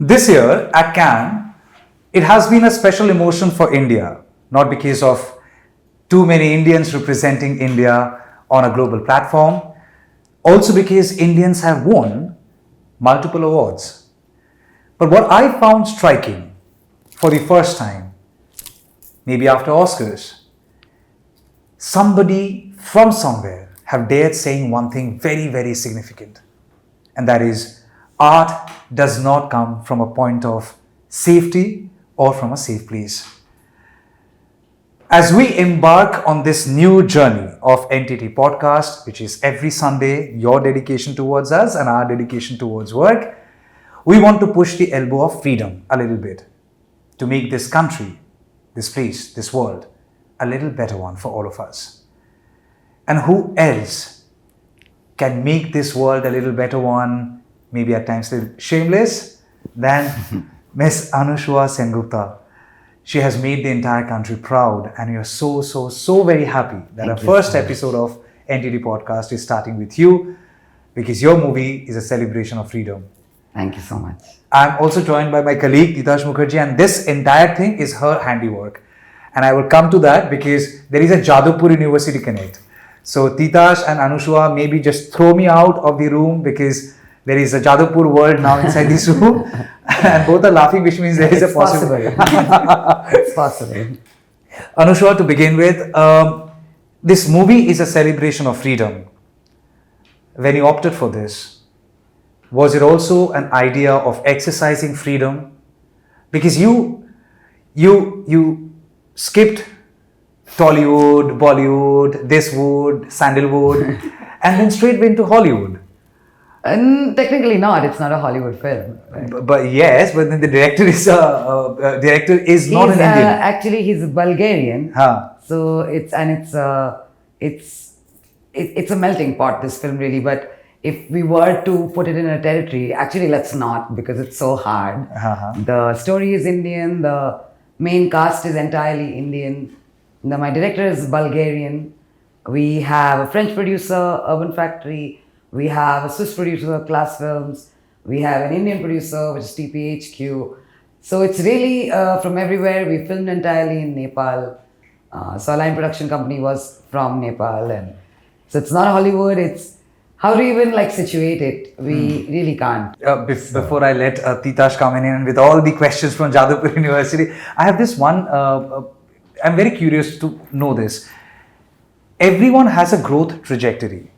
This year at Cannes, it has been a special emotion for India, not because of too many Indians representing India on a global platform, also because Indians have won multiple awards. But what I found striking for the first time, maybe after Oscars, somebody from somewhere have dared saying one thing very, very significant. And that is, art does not come from a point of safety or from a safe place. As we embark on this new journey of NTT Podcast, which is every Sunday, your dedication towards us and our dedication towards work, we want to push the elbow of freedom a little bit to make this country, this place, this world, a little better one for all of us. And who else can make this world a little better one, maybe at times a little shameless, than Miss Anasuya Sengupta. She has made the entire country proud, and we are so very happy that our first episode of NTT Podcast is starting with you, because your movie is a celebration of freedom. Thank you so much. I'm also joined by my colleague Titas Mukherjee, and this entire thing is her handiwork. And I will come to that because there is a Jadavpur University connect. So Titas and Anasuya maybe just throw me out of the room because there is a Jadavpur world now inside this room. And both are laughing, which means there is a possibility. It's possible. Anasuya, to begin with, this movie is a celebration of freedom. When you opted for this, was it also an idea of exercising freedom? Because you skipped Tollywood, Bollywood, this wood, sandalwood, and then straight went to Hollywood. And technically not. It's not a Hollywood film. Right? But yes, but then the director is not an Indian. Actually, he's Bulgarian. Huh. So it's a melting pot, this film, really. But if we were to put it in a territory, actually let's not, because it's so hard. Uh-huh. The story is Indian. The main cast is entirely Indian. My director is Bulgarian. We have a French producer, Urban Factory. We have a Swiss producer, Class Films. We have an Indian producer, which is TPHQ. So it's really from everywhere. We filmed entirely in Nepal. So Line Production Company was from Nepal. And so it's not Hollywood. It's how to even situate it. We really can't. Before I let Titas come in and with all the questions from Jadavpur University, I have this one. I'm very curious to know this. Everyone has a growth trajectory.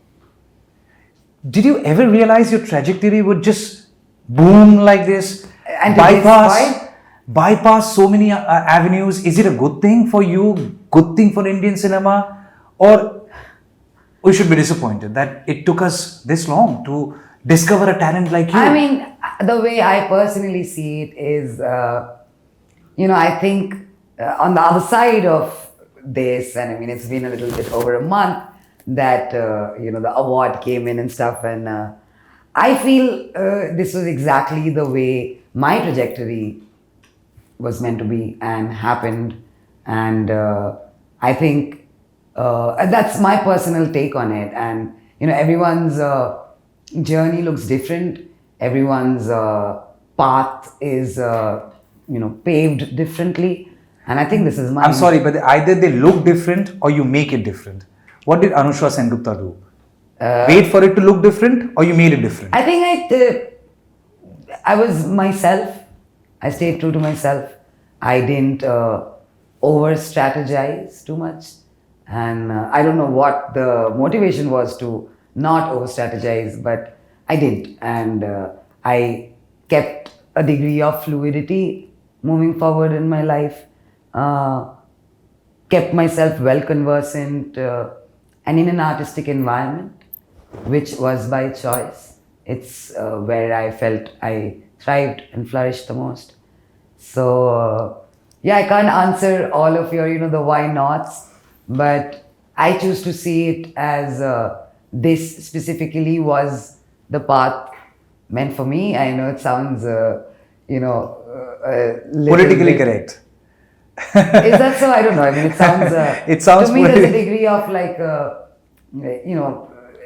Did you ever realize your trajectory would just boom like this? And bypass so many avenues? Is it a good thing for you? Good thing for Indian cinema? Or we should be disappointed that it took us this long to discover a talent like you? I mean, the way I personally see it is, I think on the other side of this, and I mean, it's been a little bit over a month that, the award came in and stuff. And I feel this was exactly the way my trajectory was meant to be and happened. And I think that's my personal take on it. And, everyone's journey looks different. Everyone's path is, paved differently. And I think this is mine. I'm sorry, but either they look different or you make it different. What did Anasuya Sengupta do? Wait for it to look different, or you made it different? I think I was myself. I stayed true to myself. I didn't over-strategize too much. And I don't know what the motivation was to not over-strategize, but I didn't. And I kept a degree of fluidity moving forward in my life. Kept myself well conversant and in an artistic environment, which was by choice. It's where I felt I thrived and flourished the most. So, I can't answer all of your, the why nots, but I choose to see it as this specifically was the path meant for me. I know it sounds, politically correct. Is that so? I don't know. I mean, it sounds to me there's a degree of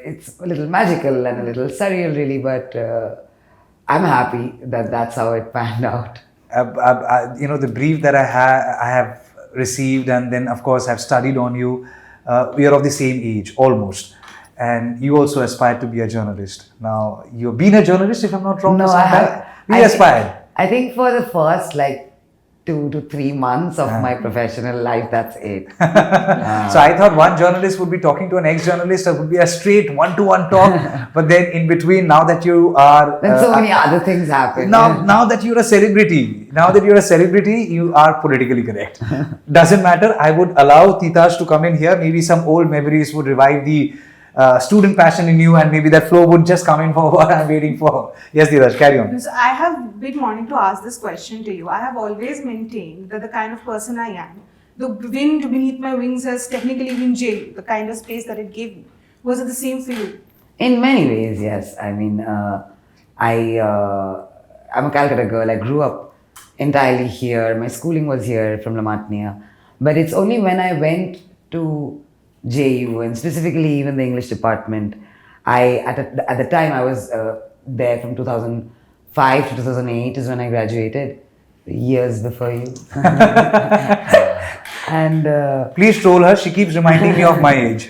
it's a little magical and a little surreal, really, but I'm happy that that's how it panned out. The brief that I have received, and then of course have studied on you. We are of the same age, almost, and you also aspired to be a journalist. Now you've been a journalist, if I'm not wrong. No, for some I have. time. We aspired. I think for the first like 2 to 3 months of my professional life, that's it. So I thought one journalist would be talking to an ex-journalist. It would be a straight one-to-one talk. But then in between, now that you are, Then so many other things happen. now that you're a celebrity, you are politically correct. Doesn't matter. I would allow Titas to come in here. Maybe some old memories would revive the student passion in you, and maybe that flow would just come in for what I'm waiting for. Yes, Titas, carry on. So I have been wanting to ask this question to you. I have always maintained that the kind of person I am, the wind beneath my wings has technically been jail, the kind of space that it gave me. Was it the same for you? In many ways, yes. I mean, I'm a Calcutta girl. I grew up entirely here. My schooling was here from La Martiniere. But it's only when I went to JU, and specifically even the English department, at the time I was there from 2005 to 2008 is when I graduated, years before you. And Please troll her. She keeps reminding me of my age.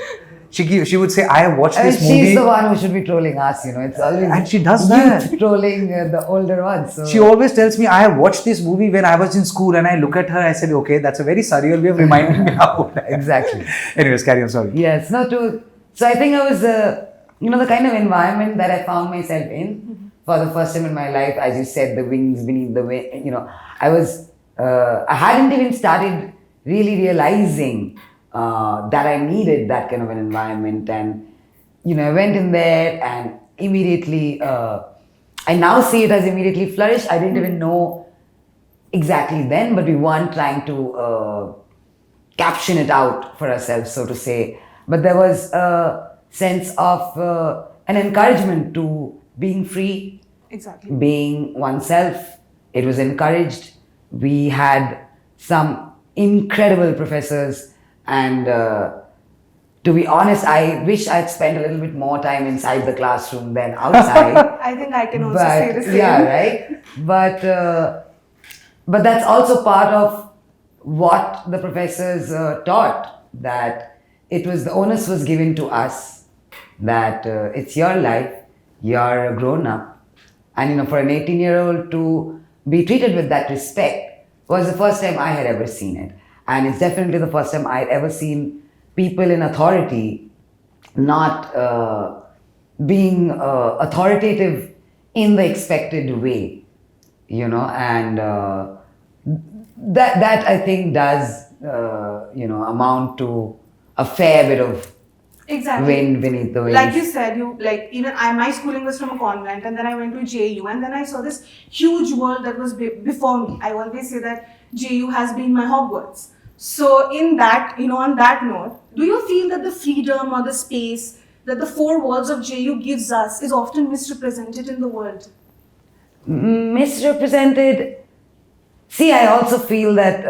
She would say, I have watched this movie. she's the one who should be trolling us, It's always And she does youth that. trolling the older ones. So. She always tells me, I have watched this movie when I was in school, and I look at her, I said, okay, that's a very surreal way of reminding me how old I am. Exactly. Anyways, carry on, sorry. Yes, no, true. So I think I was, the kind of environment that I found myself in for the first time in my life, as you said, the wings beneath the wing, I hadn't even started really realizing that I needed that kind of an environment. And, I went in there and immediately, I now see it as immediately flourished. I didn't even know exactly then, but we weren't trying to caption it out for ourselves, so to say. But there was a sense of an encouragement to being free, Exactly. being oneself. It was encouraged. We had some incredible professors, and to be honest, I wish I'd spent a little bit more time inside the classroom than outside. I think I can also say the same. Yeah, right. But that's also part of what the professors taught, that the onus was given to us, that it's your life, you're a grown up, and for an 18-year-old to be treated with that respect was the first time I had ever seen it. And it's definitely the first time I'd ever seen people in authority not being authoritative in the expected way, and that I think does, amount to a fair bit of Exactly. wind beneath the wings. Like you said, my schooling was from a convent, and then I went to JU, and then I saw this huge world that was before me. I always say that JU has been my Hogwarts. So in that, on that note, do you feel that the freedom or the space that the four walls of JU gives us is often misrepresented in the world? Misrepresented. See, I also feel that,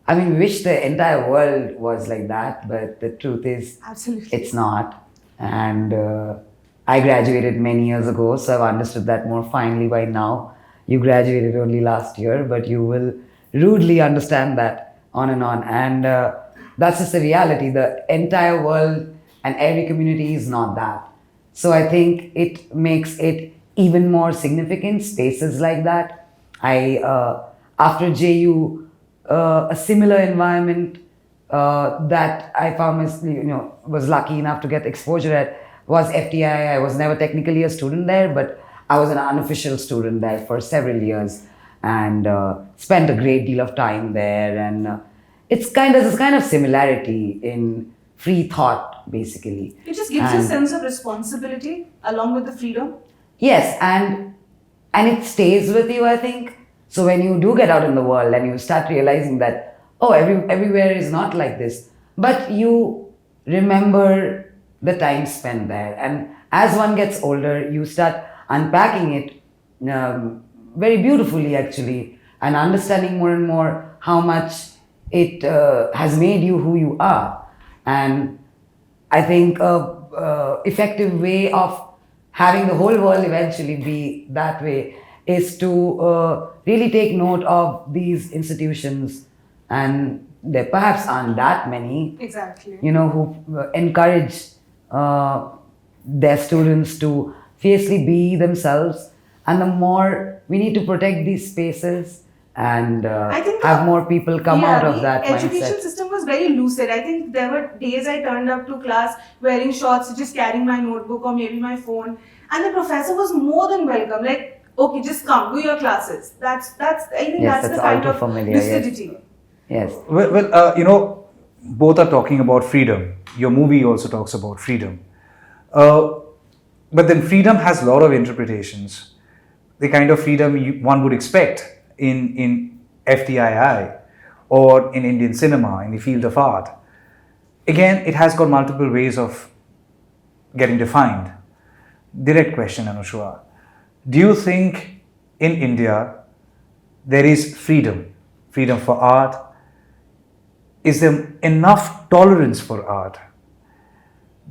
we wish the entire world was like that, but the truth is, Absolutely. it's not. And I graduated many years ago, so I've understood that more finely by now. You graduated only last year, but you will rudely understand that on and on. And that's just the reality. The entire world and every community is not that. So I think it makes it even more significant, spaces like that. After JU, a similar environment that I found was lucky enough to get exposure at was FTI. I was never technically a student there, but I was an unofficial student there for several years, and spent a great deal of time there. And it's kind of similarity in free thought, basically. It just gives you a sense of responsibility along with the freedom. Yes, and it stays with you, I think. So when you do get out in the world and you start realizing that, everywhere is not like this, but you remember the time spent there. And as one gets older, you start unpacking it very beautifully, actually, and understanding more and more how much it has made you who you are. And I think a effective way of having the whole world eventually be that way is to really take note of these institutions, and there perhaps aren't that many, Exactly. who encourage their students to fiercely be themselves. And the more we need to protect these spaces and I think have more people come out of that the education mindset. system was very lucid. I think there were days I turned up to class wearing shorts, just carrying my notebook or maybe my phone, and the professor was more than welcome. Like, okay, just come, do your classes. That's I think Yes, that's the that's kind all too of familiar, yes. lucidity. Yes. Well, both are talking about freedom. Your movie also talks about freedom. But then freedom has a lot of interpretations. The kind of freedom one would expect in FTII or in Indian cinema, in the field of art. Again, it has got multiple ways of getting defined. Direct question, Anusua. Do you think in India there is freedom for art? Is there enough tolerance for art?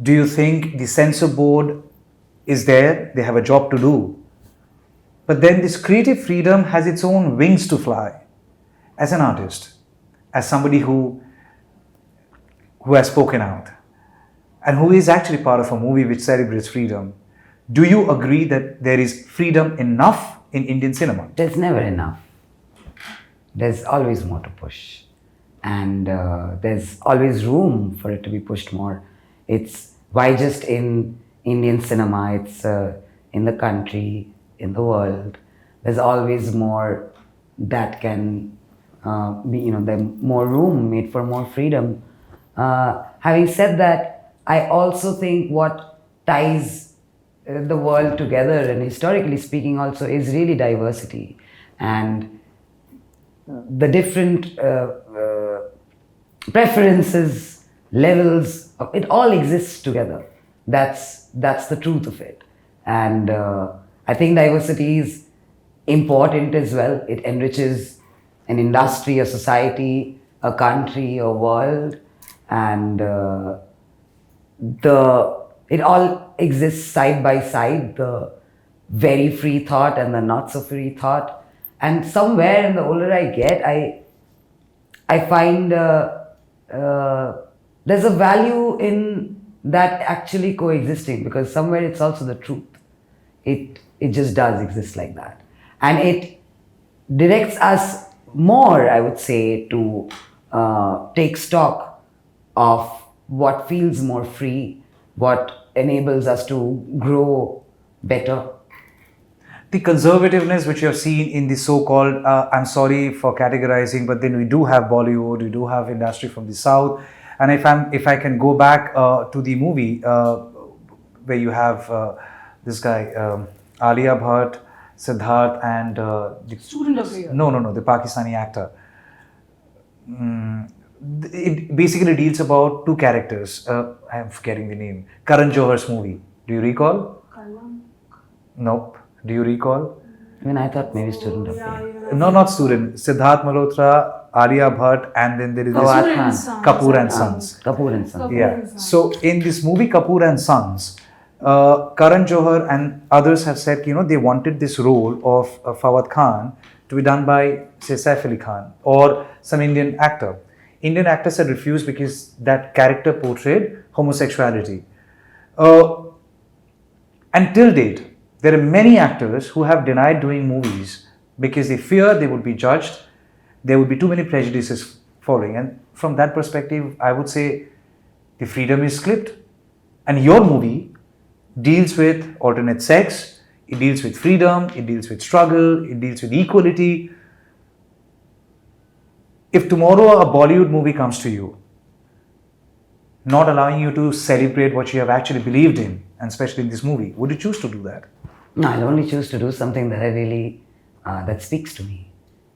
Do you think the censor board is there? They have a job to do. But then this creative freedom has its own wings to fly. As an artist, as somebody who has spoken out, and who is actually part of a movie which celebrates freedom, do you agree that there is freedom enough in Indian cinema? There's never enough. There's always more to push. And there's always room for it to be pushed more. It's why just in Indian cinema, it's in the country, in the world. There's always more that can be, there's more room made for more freedom. Having said that, I also think what ties the world together, and historically speaking also, is really diversity. And the different preferences, levels, it all exists together. That's the truth of it. And I think diversity is important as well. It enriches an industry, a society, a country, a world, and it all exists side by side, the very free thought and the not so free thought. And somewhere in the older I get, I find there's a value in that actually coexisting, because somewhere it's also the truth. It just does exist like that. And it directs us more, I would say, to take stock of what feels more free, what enables us to grow better. The conservativeness which you have seen in the so-called, I'm sorry for categorizing, but then we do have Bollywood, we do have industry from the South. And if I can go back to the movie where you have this guy, Alia Bhatt, Siddharth, and the Student of the year. No, the Pakistani actor. It basically deals about two characters. I am forgetting the name. Karan Johar's movie. Do you recall? Nope. Do you recall? I mean, I thought maybe student of the year. No, not student. Siddharth Malhotra, Alia Bhatt, and then there is this Kapoor and Sons. Kapoor and Sons. Yeah. So in this movie Kapoor and Sons, Karan Johar and others have said, they wanted this role of Fawad Khan to be done by, say, Saif Ali Khan or some Indian actor. Indian actors had refused because that character portrayed homosexuality. Until date, there are many actors who have denied doing movies because they fear they would be judged, there would be too many prejudices following. And from that perspective, I would say the freedom is clipped. And your movie deals with alternate sex, it deals with freedom, it deals with struggle, it deals with equality. If tomorrow a Bollywood movie comes to you, not allowing you to celebrate what you have actually believed in, and especially in this movie, would you choose to do that? No, I'll only choose to do something that I really, that speaks to me.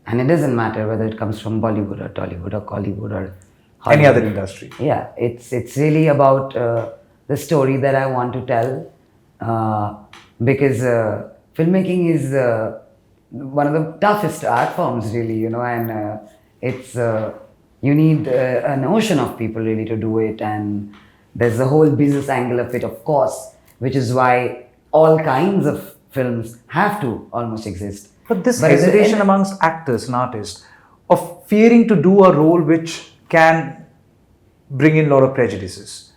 And it doesn't matter whether it comes from Bollywood or Tollywood or Collywood or Hollywood. Any other industry. Yeah, it's really about the story that I want to tell, because filmmaking is one of the toughest art forms, really, and it's you need an ocean of people really to do it, and there's the whole business angle of it, of course, which is why all kinds of films have to almost exist. But this at the hesitation end- amongst actors and artists of fearing to do a role which can bring in a lot of prejudices.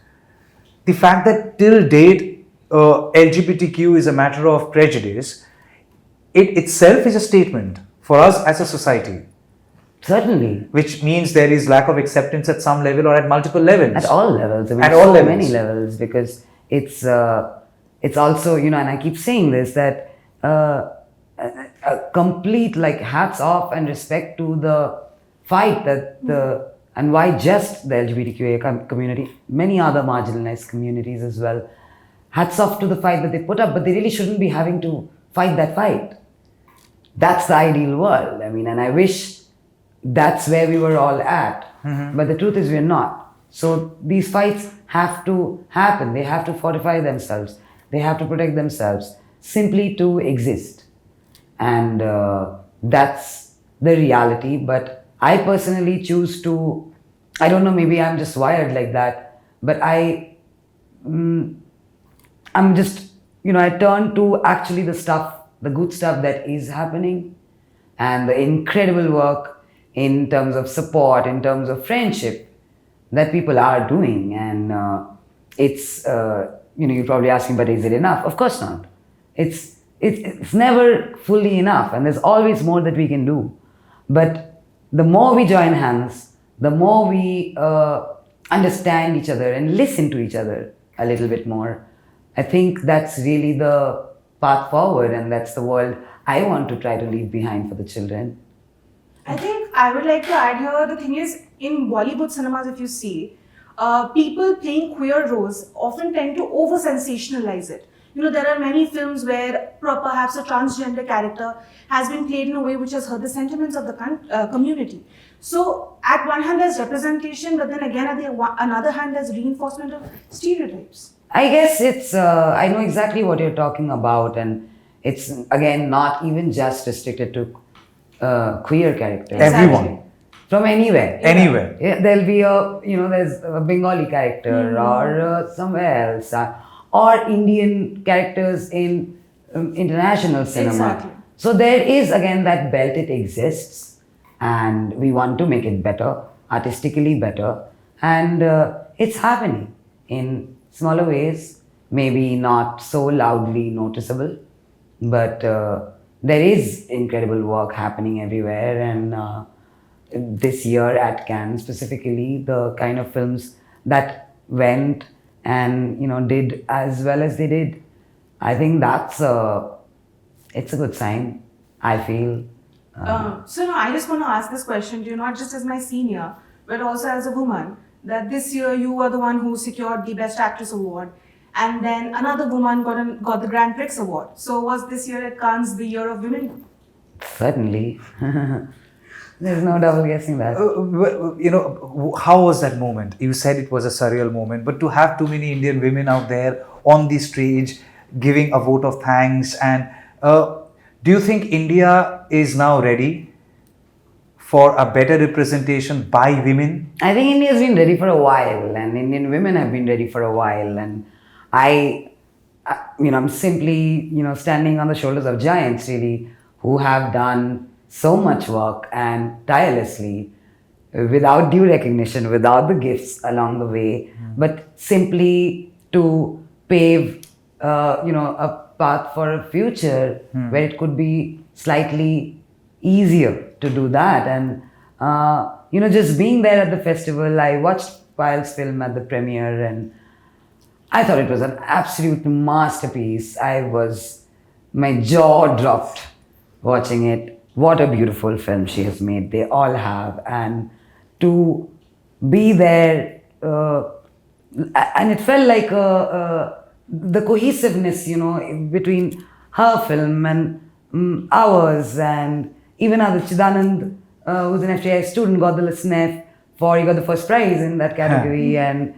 The fact that till date LGBTQ is a matter of prejudice, it itself is a statement for us as a society, Certainly. which means there is lack of acceptance at some level or at multiple levels. At all levels. I mean, At all so levels. many levels, because it's also, and I keep saying this, that a complete hats off and respect to the fight that and why just the LGBTQA community, many other marginalized communities as well, hats off to the fight that they put up, but they really shouldn't be having to fight that fight. That's the ideal world. I mean, and I wish that's where we were all at. But the truth is we're not. So these fights have to happen. They have to fortify themselves. They have to protect themselves simply to exist. And that's the reality. But I personally choose to, I don't know, maybe I'm just wired like that, but I'm just, I turn to actually the good stuff that is happening, and the incredible work in terms of support, in terms of friendship that people are doing. And it's, you're probably asking, but is it enough? Of course not. It's never fully enough, and there's always more that we can do. But the more we join hands, the more we understand each other and listen to each other a little bit more, I think that's really the path forward, and that's the world I want to try to leave behind for the children. I think I would like to add here, the thing is, in Bollywood cinemas, if you see, people playing queer roles often tend to over sensationalize it. There are many films where perhaps a transgender character has been played in a way which has hurt the sentiments of the community. So, at one hand, there's representation, but then again, at the another hand, there's reinforcement of stereotypes. I guess it's, I know exactly what you're talking about, and it's, again, not even just restricted to queer characters. Everyone. From anywhere. Anywhere. Yeah, there'll be there's a Bengali character or somewhere else, or Indian characters in international cinema. Exactly. So there is, again, that belt, it exists, and we want to make it better, artistically better, and it's happening in smaller ways, maybe not so loudly noticeable, but there is incredible work happening everywhere. And this year at Cannes specifically, the kind of films that went and did as well as they did, I think it's a good sign, I feel. So now I just want to ask this question to you, not just as my senior, but also as a woman, that this year you were the one who secured the Best Actress Award, and then another woman got the Grand Prix Award. So was this year at Cannes the year of women? Certainly. There's no double guessing that. How was that moment? You said it was a surreal moment, but to have too many Indian women out there on the stage giving a vote of thanks, and do you think India is now ready for a better representation by women? I think India's been ready for a while, and Indian women have been ready for a while, and I'm simply, standing on the shoulders of giants, really, who have done so much work and tirelessly, without due recognition, without the gifts along the way, but simply to pave, a path for a future where it could be slightly easier to do that. And, just being there at the festival, I watched Payal's film at the premiere, and I thought it was an absolute masterpiece. My jaw dropped watching it. What a beautiful film she has made. They all have. And to be there, and it felt like the cohesiveness, between her film and ours, and even other Chidanand, who's an FTI student, got the LSNF he got the first prize in that category. And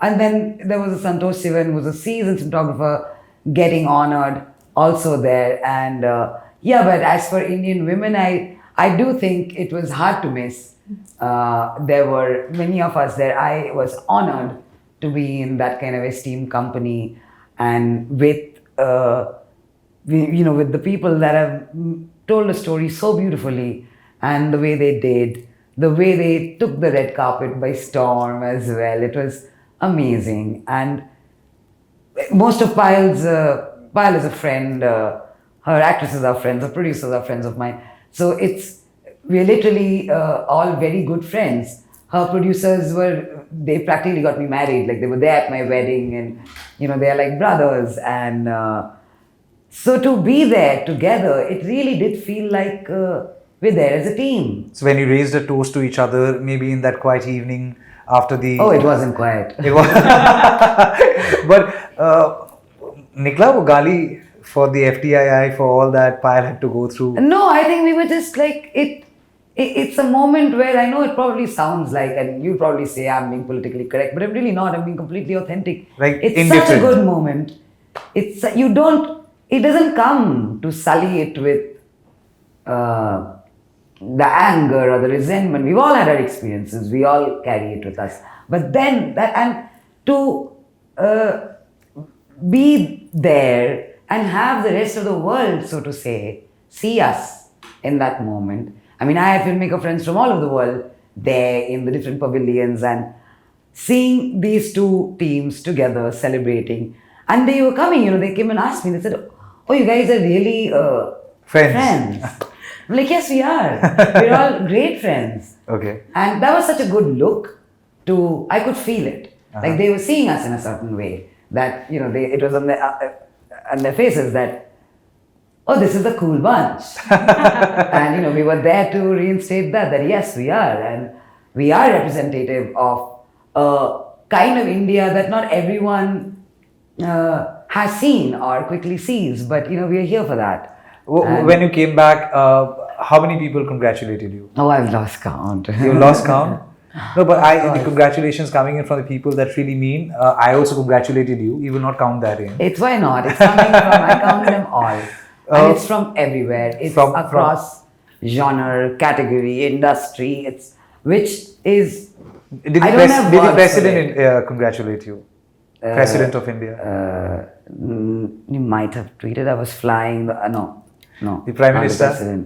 then there was a Santosh Sivan, who was a seasoned cinematographer, getting honored also there. And but as for Indian women, I do think it was hard to miss. There were many of us there. I was honored to be in that kind of esteemed company. and with with the people that have told the story so beautifully, and the way they did, the way they took the red carpet by storm as well. It was amazing. And most of Payal is a friend. Her actresses are friends. Her producers are friends of mine. So we're literally all very good friends. Her producers they practically got me married. Like they were there at my wedding, and they're like brothers. And so to be there together, it really did feel like we're there as a team. So when you raised a toast to each other, maybe in that quiet evening after the... Oh, it wasn't quiet. It was. But Nikla wo gali for the FTII, for all that Payal had to go through? No, I think we were just like it's a moment where I know it probably sounds like, and you probably say I'm being politically correct, but I'm really not. I'm being completely authentic. Like it's indifferent. Such a good moment. It doesn't come to sully it with the anger or the resentment. We've all had our experiences. We all carry it with us. But then to be there and have the rest of the world, so to say, see us in that moment. I mean, I had filmmaker friends from all over the world there in the different pavilions, and seeing these two teams together celebrating. And they were coming, they came and asked me, they said, "Oh, you guys are really friends." I'm like, "Yes, we are. We're all great friends." Okay. And that was such a good look I could feel it. Like they were seeing us in a certain way. That, it was on their faces that, "Oh, this is a cool bunch." And, we were there to reinstate that yes, we are. And we are representative of a kind of India that not everyone has seen or quickly sees. But, we are here for that. When you came back, how many people congratulated you? Oh, I've lost count. You lost count? No, but the congratulations coming in from the people that really mean. I also congratulated you. You will not count that in. It's why not? It's coming from, I count them all. And it's from everywhere. It's across genre, category, industry. Which is... Did the president congratulate you? President of India? You might have tweeted. I was flying. No. The Prime Minister? The president.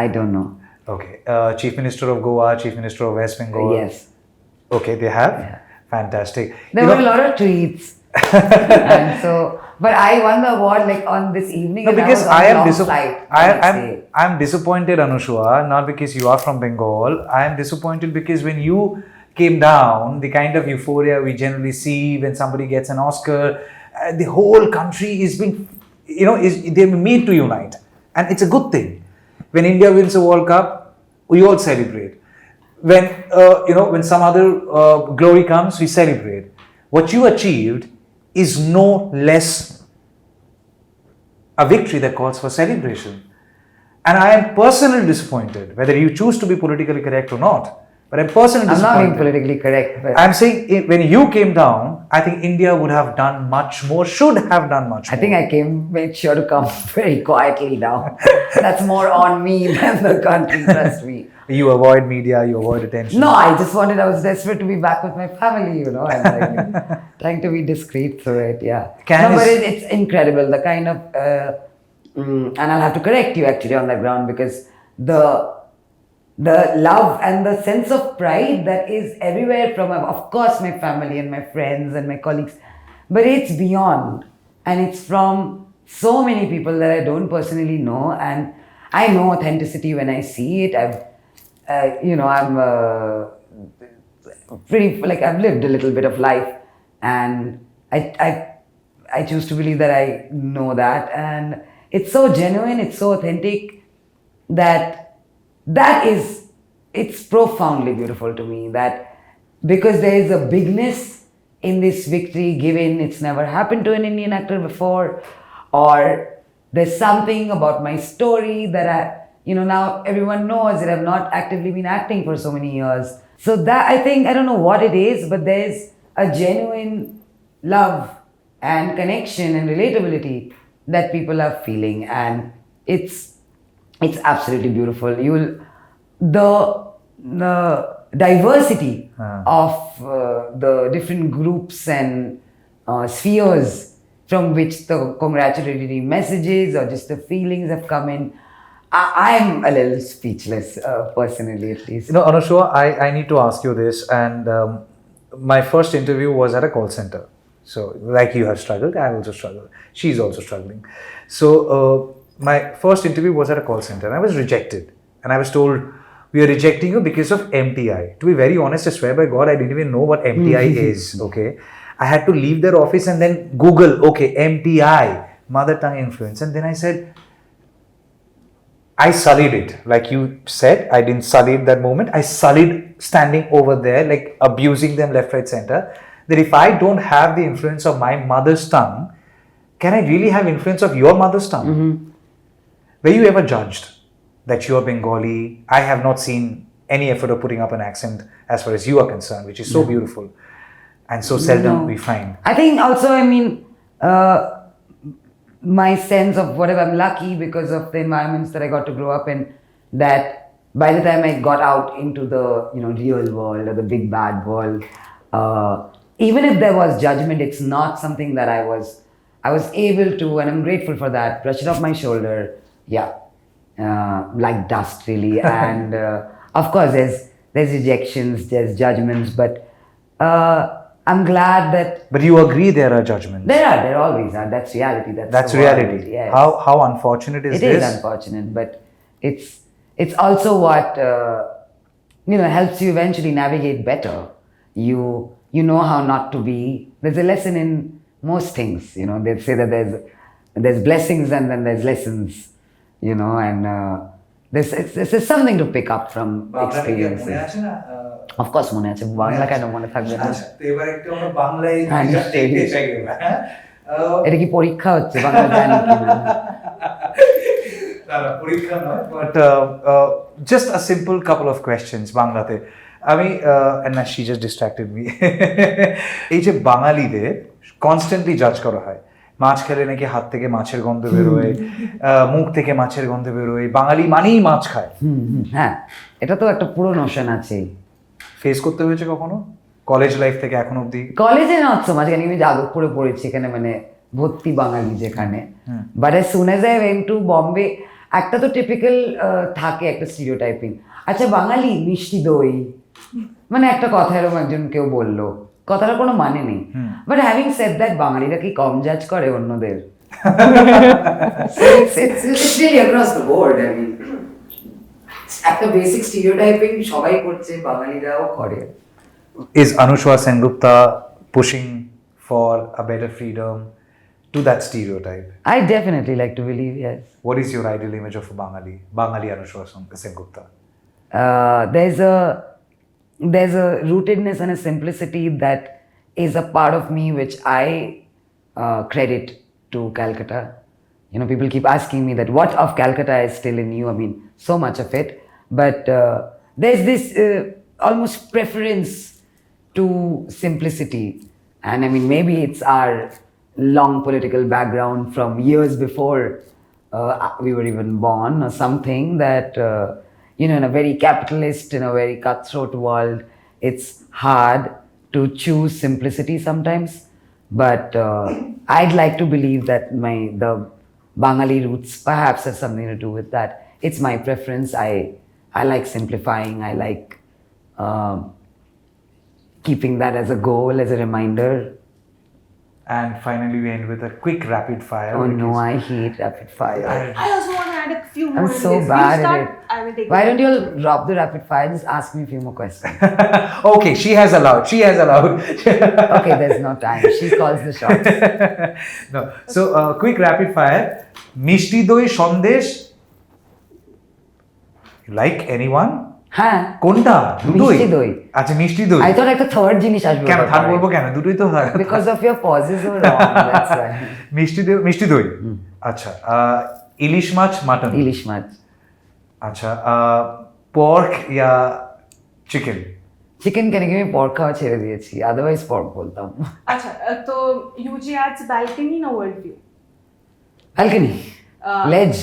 I don't know. Okay. Chief Minister of Goa, Chief Minister of West Bengal? Yes. Okay, they have? Yeah. Fantastic. There were a lot of tweets. And so, but I won the award like on this evening. No, because I am disappointed, Anusua, not because you are from Bengal. I am disappointed because when you came down, the kind of euphoria we generally see when somebody gets an Oscar, the whole country is being, they're made to unite. And it's a good thing. When India wins a World Cup, we all celebrate. When some other glory comes, we celebrate. What you achieved is no less a victory that calls for celebration. And I am personally disappointed, whether you choose to be politically correct or not. But I'm personally disappointed. I'm not being politically correct. But I'm saying when you came down, I think India would have done much more, should have done much more. I think I made sure to come very quietly down. That's more on me than the country, trust me. You avoid media, you avoid attention. No, I was desperate to be back with my family, and like, trying to be discreet through it, yeah. But it's incredible, the kind of, and I'll have to correct you actually on that ground, because the love and the sense of pride that is everywhere from, of course, my family and my friends and my colleagues, but it's beyond, and it's from so many people that I don't personally know, and I know authenticity when I see it. I'm pretty, like, I've lived a little bit of life, and I choose to believe that I know that, and it's so genuine, it's so authentic it's profoundly beautiful to me, that because there is a bigness in this victory, given it's never happened to an Indian actor before, or there's something about my story that now everyone knows that I've not actively been acting for so many years. So that, I think, I don't know what it is, but there's a genuine love and connection and relatability that people are feeling, and it's absolutely beautiful. The diversity of the different groups and spheres from which the congratulatory messages or just the feelings have come in. I'm a little speechless, personally at least. Anusha, I need to ask you this, and my first interview was at a call center. So, like you have struggled, I also struggled. She's also struggling. So, my first interview was at a call center, and I was rejected. And I was told, we are rejecting you because of MTI. To be very honest, I swear by God, I didn't even know what MTI is, okay? I had to leave their office and then Google, okay, MTI, mother tongue influence. And then I said, I sullied it. Like you said, I didn't sully it that moment. I sullied standing over there, like abusing them left, right, center. That if I don't have the influence of my mother's tongue, can I really have influence of your mother's tongue? Were you ever judged that you are Bengali? I have not seen any effort of putting up an accent as far as you are concerned, which is so beautiful and so seldom we find. I think also, my sense of whatever, I'm lucky because of the environments that I got to grow up in, that by the time I got out into the real world or the big bad world, even if there was judgment, it's not something that I was able to, and I'm grateful for that, brush it off my shoulder, like dust really. And of course there's rejections, there's judgments, but I'm glad that... But you agree there are judgments? There always are. That's reality. That's reality. World, yes. How unfortunate is this? It is unfortunate, but it's also what helps you eventually navigate better. You know how not to be. There's a lesson in most things. They say that there's blessings and then there's lessons. And there's something to pick up from experiences. Of course, মনে আছে বাংলা কেন মনে থাকবে না তো এবারে একটু আমরা বাংলায় এটা কি পরীক্ষা হচ্ছে বাংলা জানি কিনা না পরীক্ষা নয় but just a simple couple of questions বাংলাতে আমি and she just distracted me এই যে বাঙালিদের কনস্ট্যান্টলি জাজ করা হয় মাছ খেলে নাকি হাত থেকে মাছের গন্ধ বেরোয় মুখ থেকে মাছের গন্ধ বেরোয় বাঙালি মানেই মাছ খায় হ্যাঁ এটা তো একটা পুরো নোশন আছে ফেস করতে হয়েছে কখনো কলেজ লাইফ থেকে এখন অবধি কলেজে নট সো মাচ আমি যাদবপুরে পড়েছি এখানে ভর্তি বাঙালি যেখানে but as soon as I went to Bombay একটা তো টিপিক্যাল থাকে একটা স্টিরিওটাইপিং আচ্ছা বাঙালি মিষ্টি দই একটা কথা এরকম একজন কেউ বললো কথাটার কোনো মানে নেই বাট হ্যাভিং সেড দ্যাট বাঙালিরা কি কম জাজ করে অন্যদের it's really across the board একটা বেসিক স্টিরিওটাইপিং সবাই করছে বাঙালিরাও করে Is Anasuya Sengupta pushing for a better freedom to that stereotype? I definitely like to believe, yes. What is your ideal image of a Bengali Anasuya Sengupta? There's a rootedness and a simplicity that is a part of me which I credit to Calcutta. People keep asking me that what of Calcutta is still in you. So much of it. But there's this almost preference to simplicity. And maybe it's our long political background from years before we were even born or something that, in a very capitalist, in a very cutthroat world, it's hard to choose simplicity sometimes. But I'd like to believe that the Bengali roots perhaps has something to do with that. It's my preference. I like simplifying. I like keeping that as a goal, as a reminder. And finally, we end with a quick rapid fire. Oh no, I hate rapid fire. I also want to add a few more. I'm in so this. bad We'll at start, it. I will take Why it. don't you all drop the rapid fire? Just ask me a few more questions. Okay, she has allowed. Okay, there's no time. She calls the shots. No. So, quick rapid fire. Mishti doi Sandesh. You like anyone? হ্যাঁ কোনটা? মিষ্টি দই। আচ্ছা মিষ্টি দই। I thought একটা third জিনিস আসবে। কেন থার্ড বলবো কেন? দুটোই তো হয়। Because of your pauses were wrong. That's why. মিষ্টি দই। আচ্ছা ইলিশ মাছ মাটন। ইলিশ মাছ। আচ্ছা পর্ক ইয়া চিকেন। চিকেন কেন কি আমি পর্ক খাওয়া ছেড়ে দিয়েছি, আদারওয়াইজ পর্ক বলতাম। আচ্ছা তো UGAD's balcony না world view? Balcony. Ledge.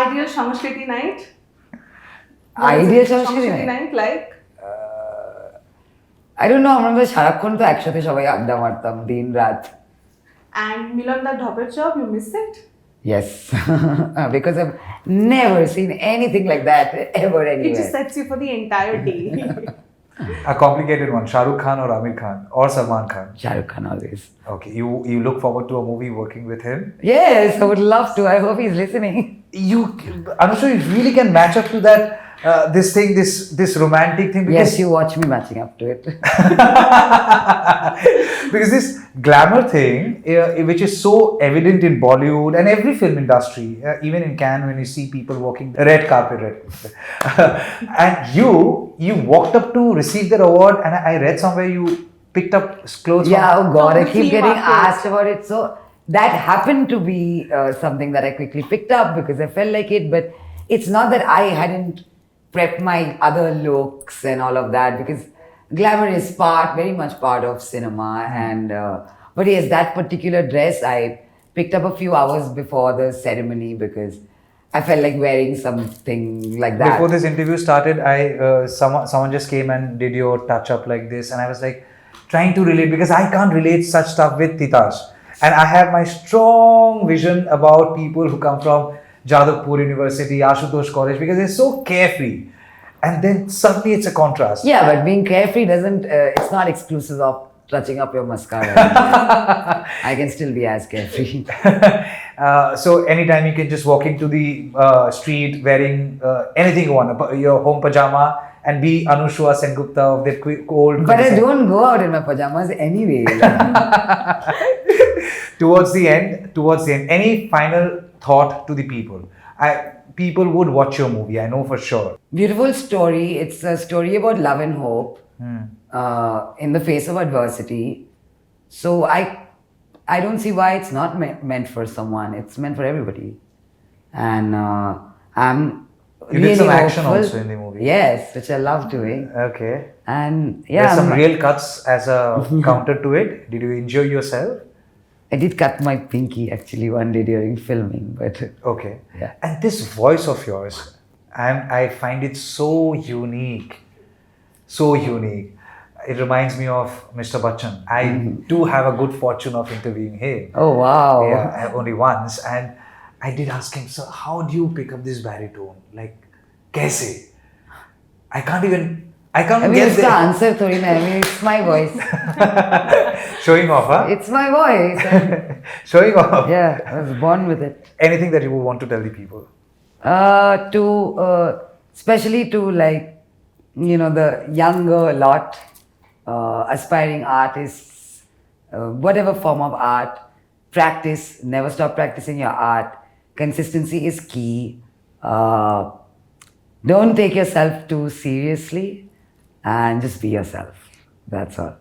Ideal সংস্কৃতি night. Ideal সংস্কৃতি night like I don't know, আমরা সারাক্ষণ তো একসাথে সবাই আড্ডা মারতাম দিন রাত, and Milan that dhopper chop, you miss it? Yes, because I've never seen anything like that ever It anywhere. just sets you for the entire day. A complicated one. Shah Rukh Khan or Amir Khan or Salman Khan? Shah Rukh Khan always. Okay, you look forward to a movie working with him? Yes, I would love to. I hope he's listening. Anusha, you really can match up to that, this romantic thing. Because Yes, you watch me matching up to it. because this glamour thing, which is so evident in Bollywood and every film industry, even in Cannes when you see people walking the red carpet, and you walked up to receive that award, and I read somewhere you picked up clothes. Yeah, oh God, From I the keep flea getting market. asked about it. So that happened to be something that I quickly picked up because I felt like it. But it's not that I hadn't prepped my other looks and all of that, because glamour is very much part of cinema. And but yes, that particular dress I picked up a few hours before the ceremony because I felt like wearing something like that. Before this interview started, someone just came and did your touch up like this, and I was like trying to relate because I can't relate such stuff with Titas, and I have my strong vision about people who come from Jadavpur University, Ashutosh College, because they're so carefree, and then suddenly it's a contrast. Yeah, but being carefree doesn't, it's not exclusive of touching up your mascara. I can still be as carefree. So anytime you can just walk into the street wearing anything you want, your home pajama, and be Anasuya Sengupta of that old. But I don't go out in my pajamas anyway. Towards the end, any final thought to the people? People would watch your movie, I know for sure. Beautiful story. It's a story about love and hope in the face of adversity. So I don't see why it's not meant for someone. It's meant for everybody. And I'm You really did some action hopeful. also in the movie. Yes, which I love doing. Okay. And yeah, There's some real cuts as a counter to it. Did you enjoy yourself? I did cut my pinky actually one day during filming, but Okay. Yeah. And this voice of yours, I find it so unique. So unique. It reminds me of Mr. Bachchan. I do have a good fortune of interviewing him. oh wow. Yeah, only once. And I did ask him, sir, how do you pick up this baritone? Like, kaise? I can't I mean, get it's the there. answer, Thori na. I mean, it's my voice. Showing off, huh? It's my voice. And Showing off. yeah, I was born with it. Anything that you would want to tell the people? Especially to like, the younger lot, aspiring artists, whatever form of art, practice, never stop practicing your art. Consistency is key. Don't take yourself too seriously and just be yourself. That's all.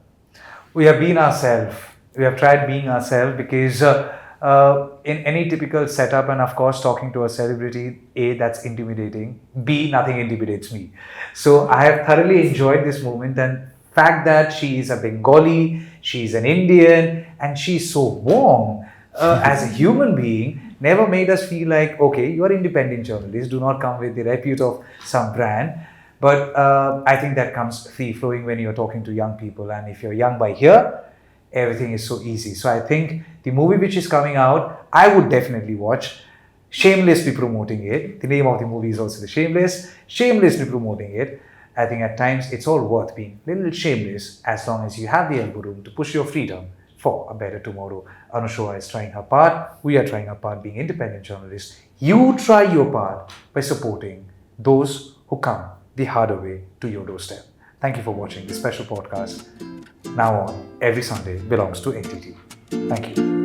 We have been ourselves. We have tried being ourselves because in any typical setup, and of course, talking to a celebrity, A, that's intimidating. B, nothing intimidates me. So I have thoroughly enjoyed this moment, and fact that she is a Bengali, she's an Indian, and she's so warm as a human being, never made us feel like, okay, you are independent journalists, do not come with the repute of some brand. But I think that comes free-flowing when you're talking to young people. And if you're young by here, everything is so easy. So I think the movie which is coming out, I would definitely watch. Shamelessly promoting it. The name of the movie is also The Shameless. Shamelessly promoting it. I think at times it's all worth being a little shameless as long as you have the elbow room to push your freedom for a better tomorrow. Anusha is trying her part. We are trying our part being independent journalists. You try your part by supporting those who come the harder way to your doorstep. Thank you for watching this special podcast. Now on, every Sunday belongs to NTT. Thank you.